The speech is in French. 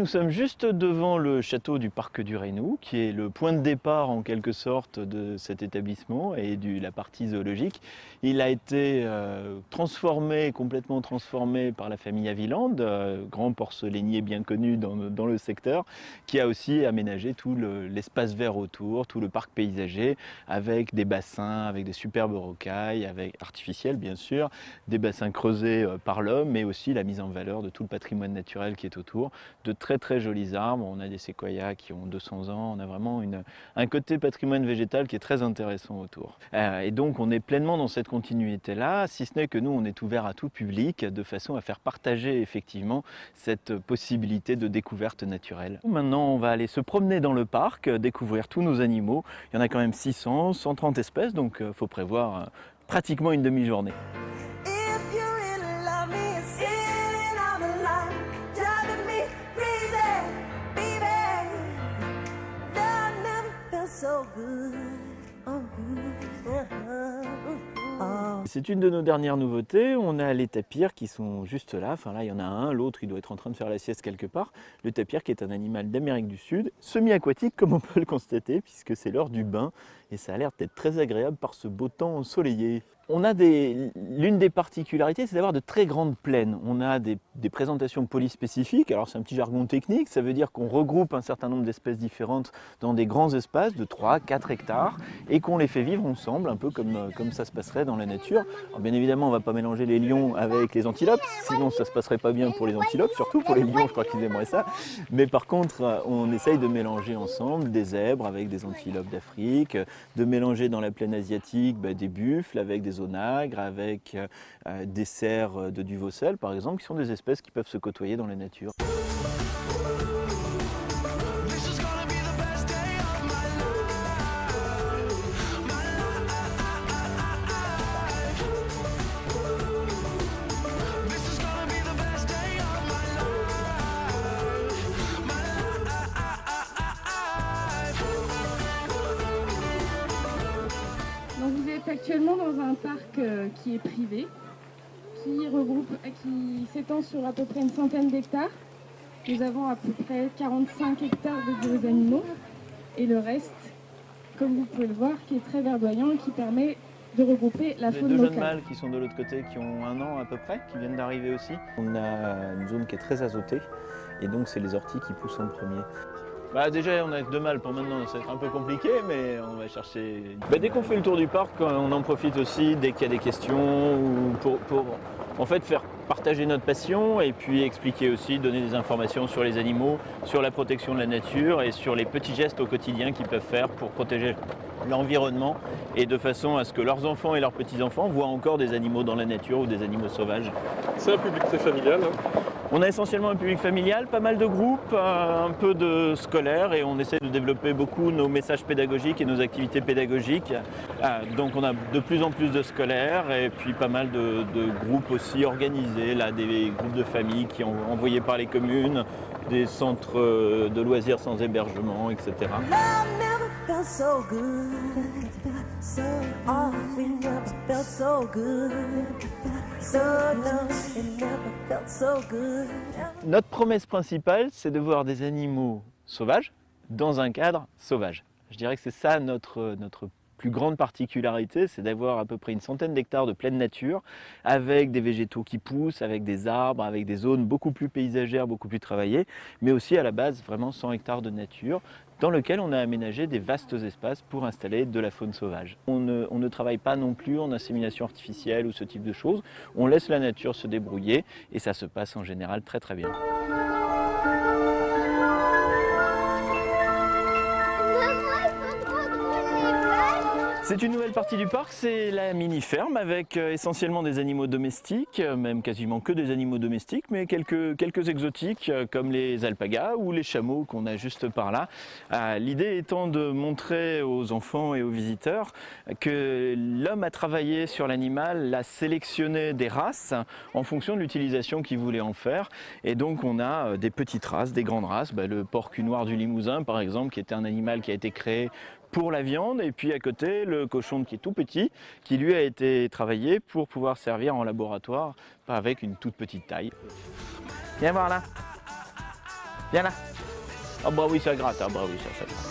nous sommes juste devant le château du Parc du Reynou, qui est le point de départ en quelque sorte de cet établissement et de la partie zoologique. Il a été complètement transformé par la famille Haviland, grand porcelainier bien connu dans le secteur, qui a aussi aménagé tout l'espace vert autour, tout le parc paysager, avec des bassins, avec des superbes rocailles, artificielles bien sûr, des bassins creusés par l'homme, mais aussi la mise en valeur de tout le patrimoine naturel qui est autour, de très très jolis arbres. On a des séquoias qui ont 200 ans, on a vraiment un côté patrimoine végétal qui est très intéressant autour. Et donc on est pleinement dans cette continuité-là, si ce n'est que nous on est ouvert à tout public, de façon à faire partager effectivement cette possibilité de découverte naturelle. Maintenant on va aller se promener dans le parc, découvrir tous nos animaux. Il y en a quand même 600, 130 espèces, donc il faut prévoir pratiquement une demi-journée. C'est une de nos dernières nouveautés. On a les tapirs qui sont juste là. Enfin là, il y en a un, l'autre, il doit être en train de faire la sieste quelque part. Le tapir qui est un animal d'Amérique du Sud, semi-aquatique comme on peut le constater, puisque c'est l'heure du bain et ça a l'air d'être très agréable par ce beau temps ensoleillé. L'une des particularités, c'est d'avoir de très grandes plaines. On a des présentations polyspécifiques, alors c'est un petit jargon technique, ça veut dire qu'on regroupe un certain nombre d'espèces différentes dans des grands espaces de 3-4 hectares et qu'on les fait vivre ensemble, un peu comme ça se passerait dans la nature. Alors bien évidemment, on ne va pas mélanger les lions avec les antilopes, sinon ça ne se passerait pas bien pour les antilopes, surtout pour les lions, je crois qu'ils aimeraient ça. Mais par contre, on essaye de mélanger ensemble des zèbres avec des antilopes d'Afrique, de mélanger dans la plaine asiatique des buffles avec des onagres, avec des cerfs de Duvaucel par exemple, qui sont des espèces qui peuvent se côtoyer dans la nature. Donc vous êtes actuellement dans un parc qui est privé, qui s'étend sur à peu près une centaine d'hectares. Nous avons à peu près 45 hectares de gros animaux et le reste, comme vous pouvez le voir, qui est très verdoyant et qui permet de regrouper la faune locale. Les deux jeunes mâles qui sont de l'autre côté, qui ont 1 an à peu près, qui viennent d'arriver aussi. On a une zone qui est très azotée et donc c'est les orties qui poussent en premier. Déjà on a 2 mâles pour maintenant, c'est un peu compliqué mais on va chercher. Dès qu'on fait le tour du parc, on en profite aussi dès qu'il y a des questions ou pour en fait faire partager notre passion et puis expliquer aussi, donner des informations sur les animaux, sur la protection de la nature et sur les petits gestes au quotidien qu'ils peuvent faire pour protéger l'environnement et de façon à ce que leurs enfants et leurs petits-enfants voient encore des animaux dans la nature ou des animaux sauvages. C'est un public très familial. On a essentiellement un public familial, pas mal de groupes, un peu de scolaires et on essaie de développer beaucoup nos messages pédagogiques et nos activités pédagogiques. Donc on a de plus en plus de scolaires et puis pas mal de groupes aussi organisés, là, des groupes de familles qui ont envoyés par les communes, des centres de loisirs sans hébergement, etc. Notre promesse principale, c'est de voir des animaux sauvages dans un cadre sauvage. Je dirais que c'est ça notre plus grande particularité, c'est d'avoir à peu près une centaine d'hectares de pleine nature, avec des végétaux qui poussent, avec des arbres, avec des zones beaucoup plus paysagères, beaucoup plus travaillées, mais aussi à la base vraiment 100 hectares de nature, dans lequel on a aménagé des vastes espaces pour installer de la faune sauvage. On ne travaille pas non plus en insémination artificielle ou ce type de choses, on laisse la nature se débrouiller et ça se passe en général très très bien. C'est une nouvelle partie du parc, c'est la mini-ferme avec essentiellement des animaux domestiques, même quasiment que des animaux domestiques, mais quelques exotiques comme les alpagas ou les chameaux qu'on a juste par là. L'idée étant de montrer aux enfants et aux visiteurs que l'homme a travaillé sur l'animal, a sélectionné des races en fonction de l'utilisation qu'il voulait en faire. Et donc on a des petites races, des grandes races, le porc cul noir du Limousin par exemple, qui était un animal qui a été créé pour la viande, et puis à côté le cochon qui est tout petit, qui lui a été travaillé pour pouvoir servir en laboratoire avec une toute petite taille. Viens voir là. Viens là. Ah bah oui, ça gratte. Ah bah oui, ça gratte.